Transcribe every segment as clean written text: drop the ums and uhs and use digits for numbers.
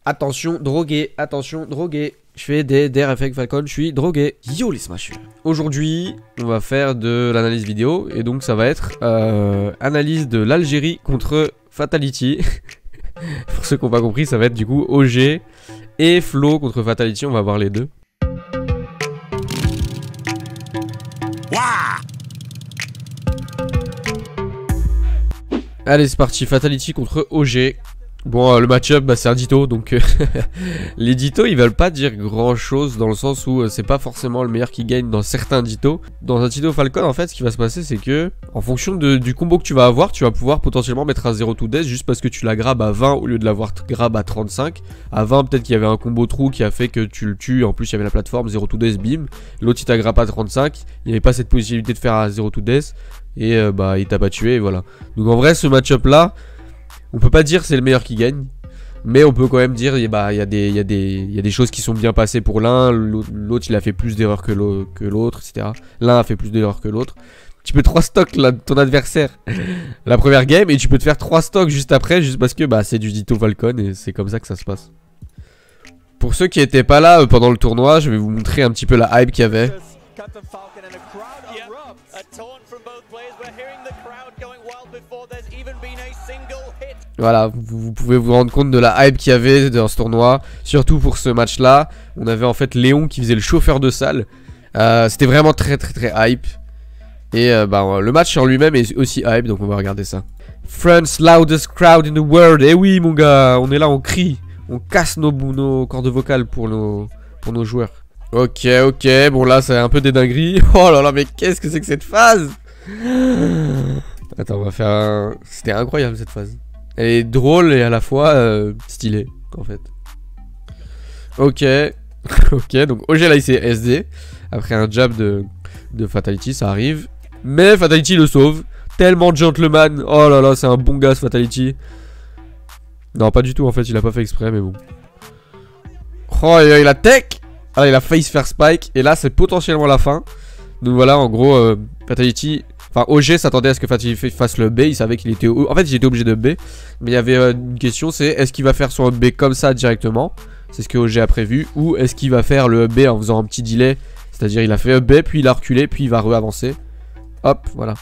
Attention, drogué, attention, drogué. Je fais des DRF avec Falcon, je suis drogué. Yo les smashers. Aujourd'hui, on va faire de l'analyse vidéo. Et donc ça va être analyse de l'Algérie contre Fatality. Pour ceux qui n'ont pas compris, ça va être du coup OG et Flo contre Fatality. On va voir les deux. Allez, c'est parti. Fatality contre OG. Bon, le match-up, bah, c'est un ditto, donc les ditos, ils veulent pas dire grand-chose dans le sens où c'est pas forcément le meilleur qui gagne dans certains ditos. Dans un dito Falcon, en fait, ce qui va se passer, c'est que en fonction du combo que tu vas avoir, tu vas pouvoir potentiellement mettre un 0 to death juste parce que tu la grabes à 20 au lieu de l'avoir grab à 35. À 20, peut-être qu'il y avait un combo trou qui a fait que tu le tues, en plus il y avait la plateforme 0 to death, bim. L'autre, il t'a grab à 35, il n'y avait pas cette possibilité de faire à 0 to death, et bah, il t'a pas tué, et voilà. Donc en vrai, ce match-up-là, on peut pas dire c'est le meilleur qui gagne, mais on peut quand même dire bah, il y a des choses qui sont bien passées pour l'un, l'autre il a fait plus d'erreurs que l'autre, etc. L'un a fait plus d'erreurs que l'autre. Tu peux 3 stocks là, ton adversaire la première game et tu peux te faire 3 stocks juste après, juste parce que bah, c'est du Ditto Falcon et c'est comme ça que ça se passe. Pour ceux qui étaient pas là pendant le tournoi, je vais vous montrer un petit peu la hype qu'il y avait. Voilà, vous pouvez vous rendre compte de la hype qu'il y avait dans ce tournoi. Surtout pour ce match là. On avait en fait Léon qui faisait le chauffeur de salle. C'était vraiment très hype. Et bah, le match en lui-même est aussi hype. Donc on va regarder ça. France loudest crowd in the world. Eh oui mon gars, on est là, on crie. On casse nos cordes vocales pour nos joueurs. Ok, bon là c'est un peu des dingueries. Oh là là, mais qu'est-ce que c'est que cette phase? Attends, on va faire un... C'était incroyable cette phase. Elle est drôle et à la fois stylée en fait. Ok. Ok, donc OG là il s'est SD. Après un jab de Fatality, ça arrive. Mais Fatality le sauve. Tellement gentleman. Oh là là, c'est un bon gars ce Fatality. Non, pas du tout en fait, il a pas fait exprès, mais bon. Oh, il a tech. Ah, il a failli se faire spike. Et là, c'est potentiellement la fin. Donc voilà, en gros, Fatality... Enfin, OG s'attendait à ce que Fatality fasse le B. Il savait qu'il était... En fait, il était obligé de B. Mais il y avait une question, c'est est-ce qu'il va faire son B comme ça directement? C'est ce que OG a prévu. Ou est-ce qu'il va faire le B en faisant un petit delay? C'est-à-dire, il a fait B, puis il a reculé, puis il va re-avancer. Hop, voilà.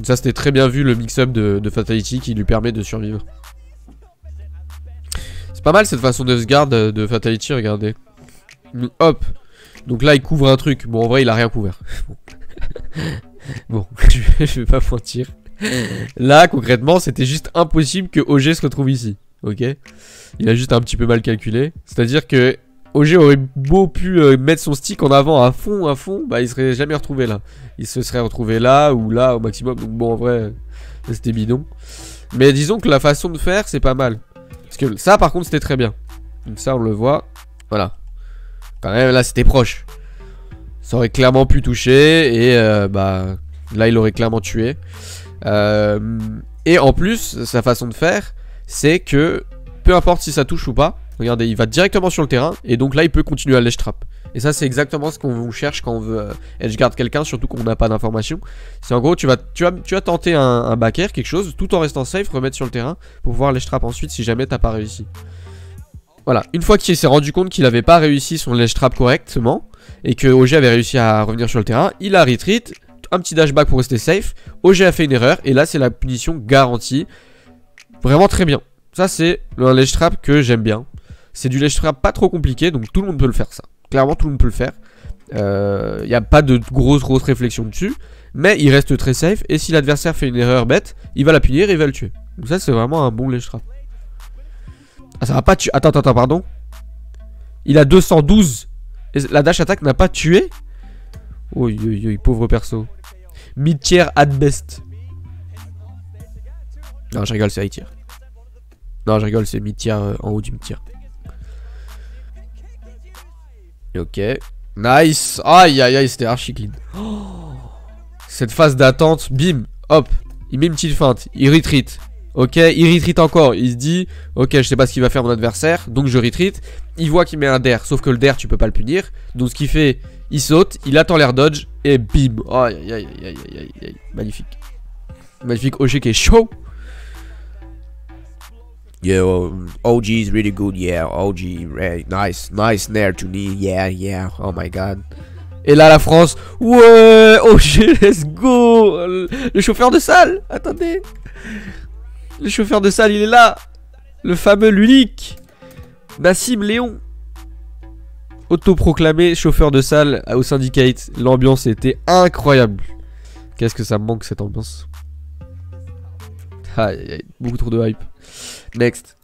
Ça, c'était très bien vu, le mix-up de Fatality qui lui permet de survivre. C'est pas mal cette façon de se garde de Fatality, regardez. Hop. Donc là, il couvre un truc. Bon, en vrai, il a rien couvert. Bon, je vais pas mentir. Là, concrètement, c'était juste impossible que OG se retrouve ici. Ok. Il a juste un petit peu mal calculé. C'est-à-dire que OG aurait beau pu mettre son stick en avant à fond, bah il serait jamais retrouvé là. Il se serait retrouvé là ou là au maximum. Donc bon, en vrai, c'était bidon. Mais disons que la façon de faire, c'est pas mal. Parce que ça, par contre, c'était très bien. Donc ça, on le voit. Voilà. Quand même, là, c'était proche. Ça aurait clairement pu toucher. Et bah, là, il aurait clairement tué. Et en plus, sa façon de faire, c'est que peu importe si ça touche ou pas, regardez, il va directement sur le terrain. Et donc là, il peut continuer à l'edge trap. Et ça, c'est exactement ce qu'on cherche quand on veut edge guard quelqu'un, surtout qu'on n'a pas d'informations. C'est en gros, tu vas tenter un back air, quelque chose, tout en restant safe, remettre sur le terrain pour pouvoir l'edge trap ensuite si jamais t'as pas réussi. Voilà, une fois qu'il s'est rendu compte qu'il avait pas réussi son ledge trap correctement et que OG avait réussi à revenir sur le terrain, il a retreat, un petit dashback pour rester safe. OG a fait une erreur et là c'est la punition garantie. Vraiment très bien. Ça c'est un ledge trap que j'aime bien. C'est du ledge trap pas trop compliqué, donc tout le monde peut le faire ça. Clairement tout le monde peut le faire. Il n'y a pas de grosse réflexion dessus, mais il reste très safe et si l'adversaire fait une erreur bête, il va la punir et il va le tuer. Donc ça c'est vraiment un bon ledge trap. Ah, ça va pas tuer. Attends, pardon. Il a 212. Et la dash attack n'a pas tué. Oui, pauvre perso. Mid-tier at best. Non, je rigole, c'est high tier. Non, je rigole, c'est mid-tier en haut du mid-tier. Ok. Nice. Aïe, c'était archi clean. Oh, cette phase d'attente, bim, hop. Il met une petite feinte. Il retreat. Ok, il retreat encore, il se dit ok, je sais pas ce qu'il va faire mon adversaire, donc je retreat. Il voit qu'il met un dair, sauf que le dair tu peux pas le punir. Donc ce qu'il fait, il saute, il attend l'air dodge et bim. Aïe. Magnifique. Magnifique OG qui est chaud. Yeah, OG is really good, yeah, OG, right, nice nair to knee, yeah, oh my god. Et là la France, ouais, OG, let's go. Le chauffeur de salle, attendez. Le chauffeur de salle, il est là. Le fameux, l'unique Nassim Léon, autoproclamé chauffeur de salle au Syndicate. L'ambiance était incroyable. Qu'est-ce que ça me manque cette ambiance. Beaucoup trop de hype. Next.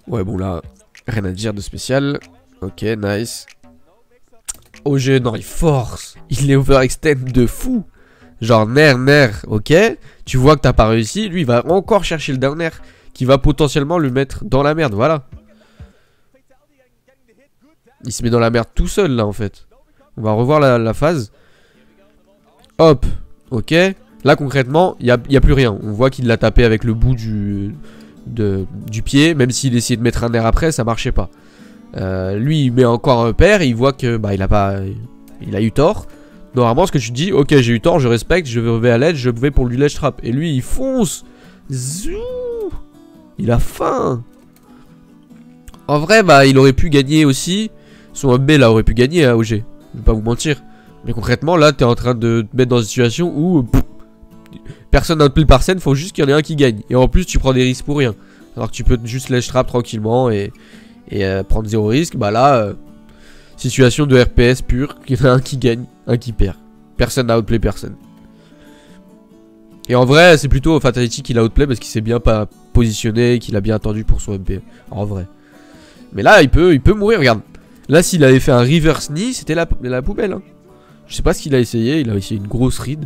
Ouais, bon là, rien à dire de spécial. Ok, nice. OG, non, il force. Il est overextend de fou. Genre, nerf, ok. Tu vois que t'as pas réussi. Lui, il va encore chercher le down air qui va potentiellement le mettre dans la merde, voilà. Il se met dans la merde tout seul, là, en fait. On va revoir la phase. Hop, ok. Là, concrètement, il n'y a plus rien. On voit qu'il l'a tapé avec le bout du pied. Même s'il essayait de mettre un air après, ça marchait pas. Lui, il met encore un pair. Et il voit que bah, il a eu tort. Normalement, ce que tu dis, ok, j'ai eu tort, je respecte, je vais à l'edge, je vais pour lui ledge trap. Et lui, il fonce. Zou. Il a faim. En vrai, bah, il aurait pu gagner aussi. Son MB, là, aurait pu gagner à OG. Je vais pas vous mentir. Mais concrètement, là, t'es en train de te mettre dans une situation où personne n'a outplay par scène, faut juste qu'il y en ait un qui gagne. Et en plus, tu prends des risques pour rien. Alors que tu peux juste ledge trap tranquillement et prendre 0 risque. Bah là, situation de RPS pure, qu'il y en a un qui gagne, un qui perd. Personne n'a outplay personne. Et en vrai, c'est plutôt Fatality qui l'a outplay parce qu'il s'est bien pas positionné, qu'il a bien attendu pour son MP. En vrai. Mais là, il peut mourir, regarde. Là, s'il avait fait un reverse knee, c'était la poubelle. Hein. Je sais pas ce qu'il a essayé, il a essayé une grosse ride.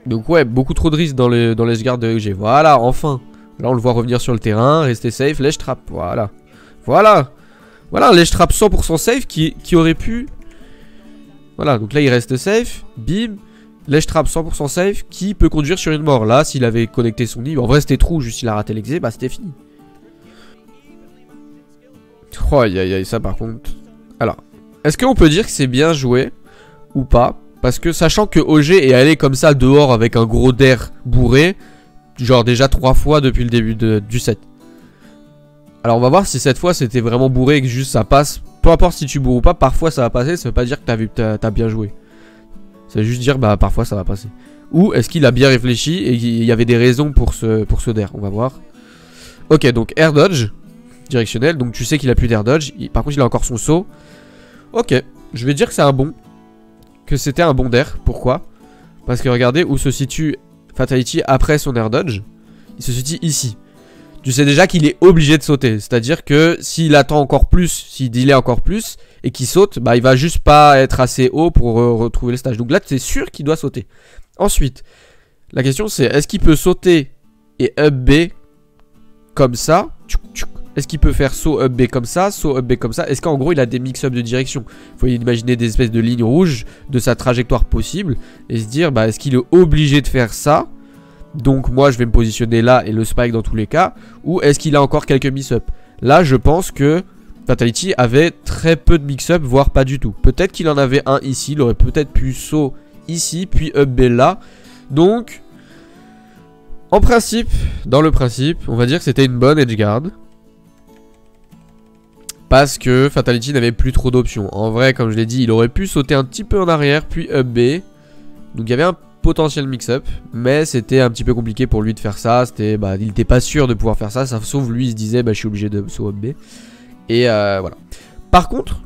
Donc ouais, beaucoup trop de risques dans les guards de EG. Voilà, enfin. Là, on le voit revenir sur le terrain, rester safe, ledge trap. Voilà. Voilà, un ledge trap 100% safe qui aurait pu... Voilà, donc là, il reste safe. Bim. Ledge trap 100% safe qui peut conduire sur une mort. Là, s'il avait connecté son nid, en vrai, c'était trou, juste il a raté l'exé, bah c'était fini. Oh, aïe, ça par contre. Alors, est-ce qu'on peut dire que c'est bien joué ou pas? Parce que sachant que OG est allé comme ça dehors avec un gros d'air bourré, genre déjà 3 fois depuis le début du set. Alors on va voir si cette fois c'était vraiment bourré et que juste ça passe. Peu importe si tu bourres ou pas, parfois ça va passer, ça veut pas dire que t'as bien joué. Ça veut juste dire bah parfois ça va passer. Ou est-ce qu'il a bien réfléchi et qu'il y avait des raisons pour ce d'air, on va voir. Ok, donc air dodge. Directionnel, donc tu sais qu'il a plus d'air dodge. Par contre il a encore son saut. Ok, je vais dire que c'est un bon. Que c'était un bon d'air, pourquoi? Parce que regardez où se situe Fatality après son air dodge. Il se situe ici. Tu sais déjà qu'il est obligé de sauter. C'est-à-dire que s'il attend encore plus, s'il delay encore plus et qu'il saute, bah il va juste pas être assez haut pour retrouver le stage. Donc là c'est sûr qu'il doit sauter. Ensuite, la question c'est est-ce qu'il peut sauter et up B comme ça? Est-ce qu'il peut faire saut up B comme ça, saut up B comme ça? Est-ce qu'en gros il a des mix-up de direction? Il faut imaginer des espèces de lignes rouges de sa trajectoire possible et se dire bah est-ce qu'il est obligé de faire ça? Donc moi je vais me positionner là et le spike dans tous les cas. Ou est-ce qu'il a encore quelques mix-up? Là je pense que Fatality avait très peu de mix-up, voire pas du tout. Peut-être qu'il en avait un ici, il aurait peut-être pu saut ici, puis up B là. Donc en principe, dans le principe, on va dire que c'était une bonne edgeguard. Parce que Fatality n'avait plus trop d'options. En vrai, comme je l'ai dit, il aurait pu sauter un petit peu en arrière, puis up B. Donc il y avait un potentiel mix-up, mais c'était un petit peu compliqué pour lui de faire ça. C'était, bah, il n'était pas sûr de pouvoir faire ça, sauf lui, il se disait, bah, je suis obligé de saut up B. Et voilà. Par contre,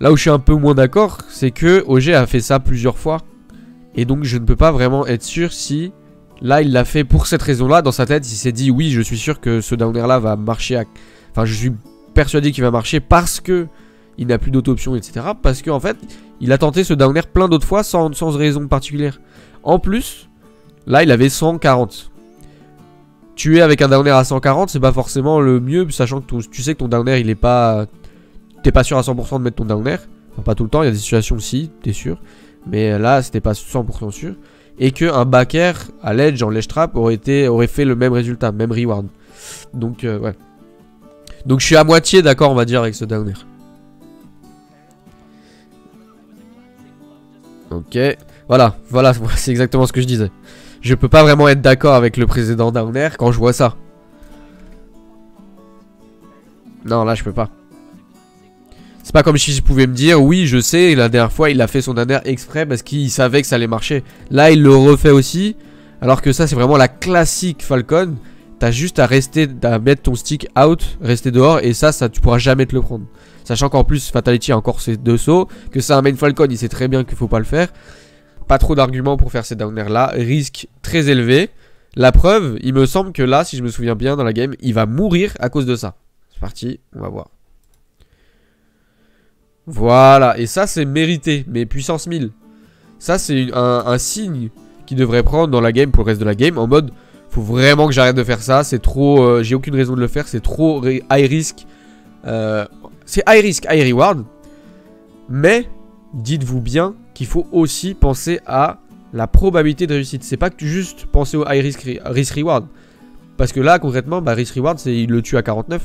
là où je suis un peu moins d'accord, c'est que OG a fait ça plusieurs fois. Et donc je ne peux pas vraiment être sûr si... Là, il l'a fait pour cette raison-là. Dans sa tête, il s'est dit, oui, je suis sûr que ce down air-là va marcher à... Enfin, je suis persuadé qu'il va marcher parce que il n'a plus d'auto-option, etc. Parce qu'en fait, il a tenté ce down air plein d'autres fois sans raison particulière. En plus, là, il avait 140. Tuer avec un down air à 140, c'est pas forcément le mieux, sachant que tu sais que ton down air, il est pas... T'es pas sûr à 100% de mettre ton down air. Enfin, pas tout le temps, il y a des situations aussi, t'es sûr. Mais là, c'était pas 100% sûr. Et qu'un back air à l'edge en ledge trap aurait fait le même résultat, même reward. Donc, ouais. Donc je suis à moitié d'accord, on va dire, avec ce down air. Ok, voilà, c'est exactement ce que je disais. Je peux pas vraiment être d'accord avec le précédent down air quand je vois ça. Non, là, je peux pas. C'est pas comme si je pouvais me dire, oui, je sais, la dernière fois, il a fait son down air exprès parce qu'il savait que ça allait marcher. Là, il le refait aussi. Alors que ça, c'est vraiment la classique Falcon. T'as juste à rester, à mettre ton stick out, rester dehors, et ça, tu pourras jamais te le prendre. Sachant qu'en plus, Fatality a encore ses 2 sauts, que c'est un main Falcon, il sait très bien qu'il faut pas le faire. Pas trop d'arguments pour faire ces down air là, risque très élevé. La preuve, il me semble que là, si je me souviens bien dans la game, il va mourir à cause de ça. C'est parti, on va voir. Voilà, et ça c'est mérité, mais puissance 1000. Ça c'est un signe qu'il devrait prendre dans la game pour le reste de la game, en mode, faut vraiment que j'arrête de faire ça, c'est trop, j'ai aucune raison de le faire, c'est trop high risk. C'est high risk, high reward. Mais, dites-vous bien qu'il faut aussi penser à la probabilité de réussite. C'est pas que tu juste penser au high risk reward. Parce que là, concrètement, bah, risk reward, c'est il le tue à 49.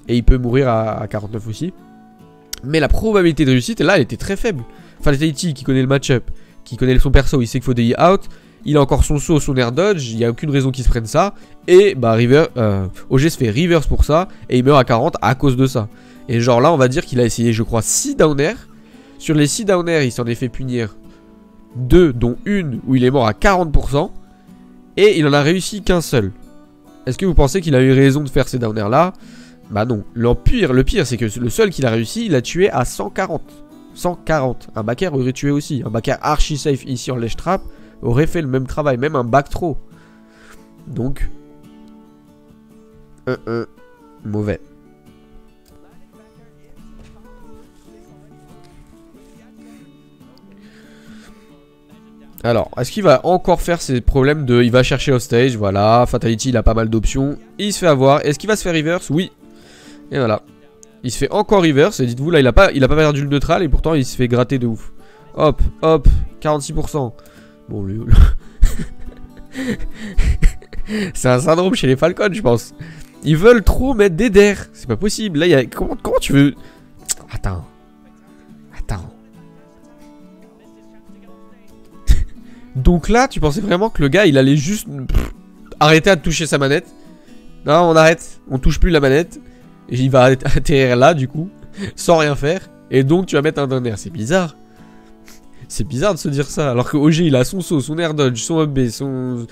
Et il peut mourir à 49 aussi. Mais la probabilité de réussite, là, elle était très faible. Fatality, qui connaît le match-up, qui connaît son perso, il sait qu'il faut DI out. Il a encore son saut, son air dodge, il n'y a aucune raison qu'il se prenne ça. Et bah OG se fait reverse pour ça. Et il meurt à 40 à cause de ça. Et genre là, on va dire qu'il a essayé, je crois, 6 down air. Sur les 6 down air, il s'en est fait punir 2, dont une où il est mort à 40%. Et il en a réussi qu'un seul. Est-ce que vous pensez qu'il a eu raison de faire ces down air là? Bah non. Le pire, c'est que le seul qu'il a réussi, il a tué à 140. 140. Un backer aurait tué aussi. Un backer archi safe ici en ledge trap aurait fait le même travail, même un back throw. Donc, mauvais. Alors, est-ce qu'il va encore faire ses problèmes de... Il va chercher hostage, voilà. Fatality, il a pas mal d'options. Il se fait avoir. Est-ce qu'il va se faire reverse? Oui. Et voilà. Il se fait encore reverse. Et dites-vous, là, il a pas perdu le neutral. Et pourtant, il se fait gratter de ouf. Hop, hop. 46%. Bon, lui... C'est un syndrome chez les Falcons, je pense. Ils veulent trop mettre des DER. C'est pas possible. Là, il y a... Comment tu veux... Attends. Donc là, tu pensais vraiment que le gars, il allait juste arrêter de toucher sa manette? Non, on arrête. On touche plus la manette. Et il va atterrir là, du coup, sans rien faire. Et donc, tu vas mettre un down air. C'est bizarre. C'est bizarre de se dire ça. Alors que OG, il a son saut, son air dodge, son up B, son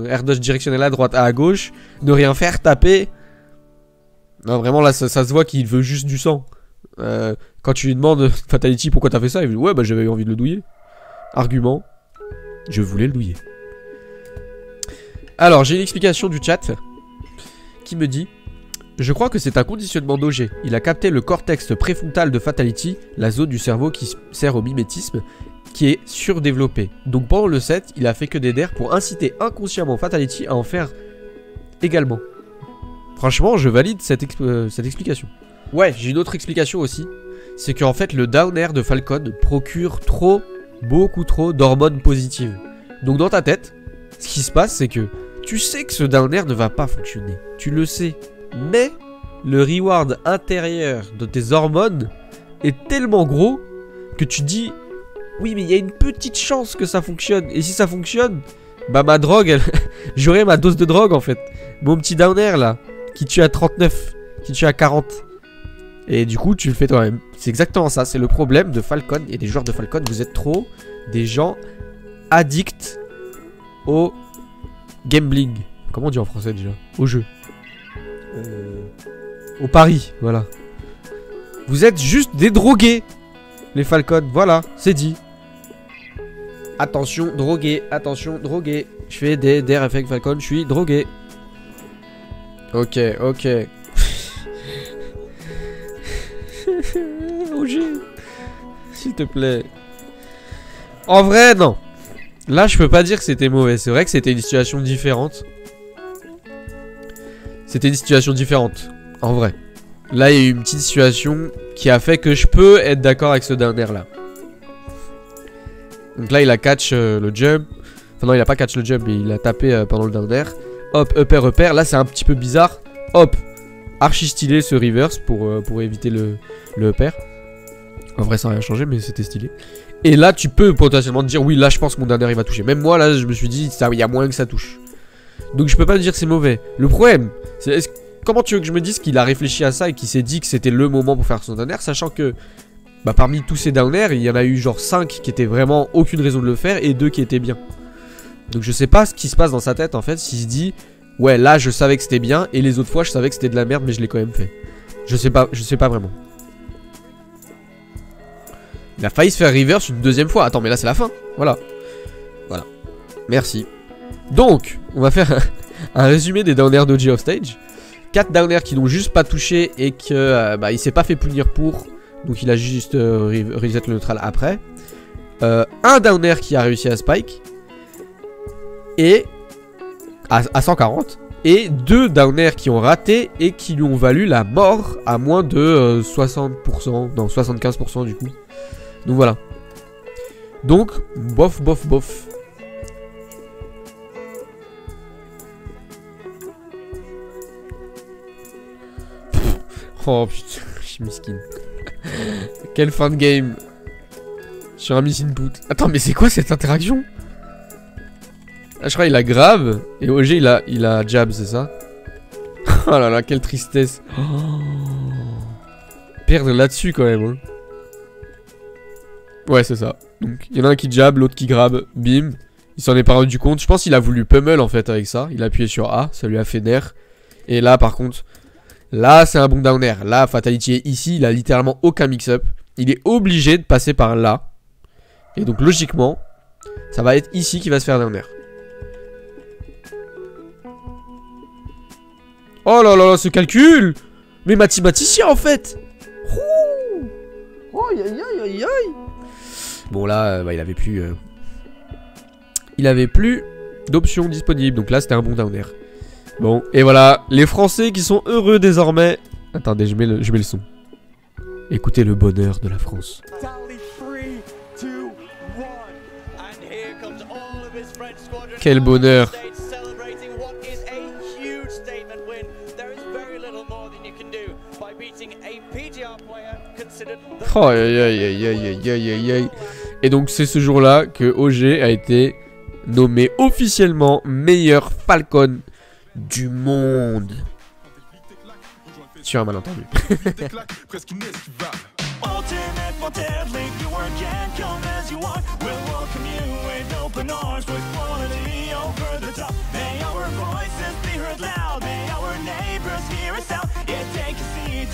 air dodge directionnel à droite, à gauche. Ne rien faire, taper. Non, vraiment, là, ça se voit qu'il veut juste du sang. Quand tu lui demandes, Fatality, pourquoi t'as fait ça? Il dit, ouais, bah j'avais eu envie de le douiller. Argument. Je voulais le douiller. Alors, j'ai une explication du chat qui me dit: je crois que c'est un conditionnement d'OG. Il a capté le cortex préfrontal de Fatality, la zone du cerveau qui sert au mimétisme, qui est surdéveloppée. Donc pendant le set, il a fait que des DER pour inciter inconsciemment Fatality à en faire également. Franchement, je valide cette explication. Ouais, j'ai une autre explication aussi. C'est qu'en fait, le down air de Falcon procure beaucoup trop d'hormones positives. Donc dans ta tête, ce qui se passe, c'est que tu sais que ce down air ne va pas fonctionner. Tu le sais. Mais le reward intérieur de tes hormones est tellement gros que tu dis, oui, mais il y a une petite chance que ça fonctionne. Et si ça fonctionne, bah ma drogue, j'aurai ma dose de drogue en fait. Mon petit down air là, qui tue à 39, qui tue à 40. Et du coup, tu le fais toi-même. C'est exactement ça. C'est le problème de Falcon et des joueurs de Falcon. Vous êtes trop des gens addicts au gambling. Comment on dit en français déjà? Au jeu. Au pari, voilà. Vous êtes juste des drogués, les Falcons. Voilà, c'est dit. Attention, drogué. Attention, drogué. Je fais des DER avec Falcon. Je suis drogué. Ok, ok. OG, s'il te plaît. En vrai, non. Là, je peux pas dire que c'était mauvais. C'est vrai que c'était une situation différente. C'était une situation différente. En vrai. Là, il y a eu une petite situation qui a fait que je peux être d'accord avec ce down air là. Donc là, il a catch le jump. Enfin non, il a pas catch le jump, mais il a tapé pendant le down air. Hop, upper, upper. Là, c'est un petit peu bizarre. Hop. Archi stylé ce reverse pour éviter le upper. En vrai, ça n'a rien changé, mais c'était stylé. Et là, tu peux potentiellement te dire, oui, là, je pense que mon down air il va toucher. Même moi, là, je me suis dit, il y a moyen que ça touche. Donc, je peux pas te dire que c'est mauvais. Le problème, c'est comment tu veux que je me dise qu'il a réfléchi à ça et qu'il s'est dit que c'était le moment pour faire son down air, sachant que bah, parmi tous ces down air, il y en a eu genre 5 qui étaient vraiment aucune raison de le faire et 2 qui étaient bien. Donc, je sais pas ce qui se passe dans sa tête en fait, s'il se dit, ouais, là, je savais que c'était bien et les autres fois, je savais que c'était de la merde, mais je l'ai quand même fait. Je sais pas vraiment. Il a failli se faire reverse une deuxième fois. Attends, mais là, c'est la fin. Voilà. Voilà. Merci. Donc, on va faire un résumé des down air d'OG Offstage. 4 down air qui n'ont juste pas touché et que bah, il s'est pas fait punir pour. Donc il a juste reset le neutral après. Un down air qui a réussi à spike. Et à 140. Et 2 down air qui ont raté et qui lui ont valu la mort à moins de 60%. Non, 75% du coup. Donc voilà. Donc, bof, bof, bof. Oh putain, je suis miskin. Quelle fin de game. Sur un miss input. Attends, mais c'est quoi cette interaction? Ah, je crois qu'il a grab. Et OG il a jab, c'est ça? Oh là là, quelle tristesse. Oh. Perdre là-dessus quand même. Hein. Ouais, c'est ça. Donc, il y en a un qui jab, l'autre qui grab. Bim. Il s'en est pas rendu compte. Je pense qu'il a voulu pummel en fait avec ça. Il a appuyé sur A. Ça lui a fait nerf. Et là, par contre. Là, c'est un bon down air. Là, Fatality est ici. Il a littéralement aucun mix-up. Il est obligé de passer par là. Et donc, logiquement, ça va être ici qu'il va se faire down air. Oh là là là, ce calcul! Mais mathématicien, en fait! Oh, aïe aïe aïe aïe! Bon, là, bah, il avait plus... Il avait plus d'options disponibles. Donc là, c'était un bon down air. Bon, et voilà, les Français qui sont heureux désormais. Attendez, je mets le son. Écoutez le bonheur de la France. Quel bonheur. Oh aïe aïe aïe aïe aïe aïe aïe. Et donc c'est ce jour-là que OG a été nommé officiellement meilleur Falcon du monde. Sur un malentendu.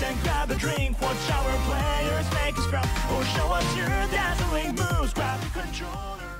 And grab a drink, watch our players make us proud, or show us your dazzling moves, grab the controller.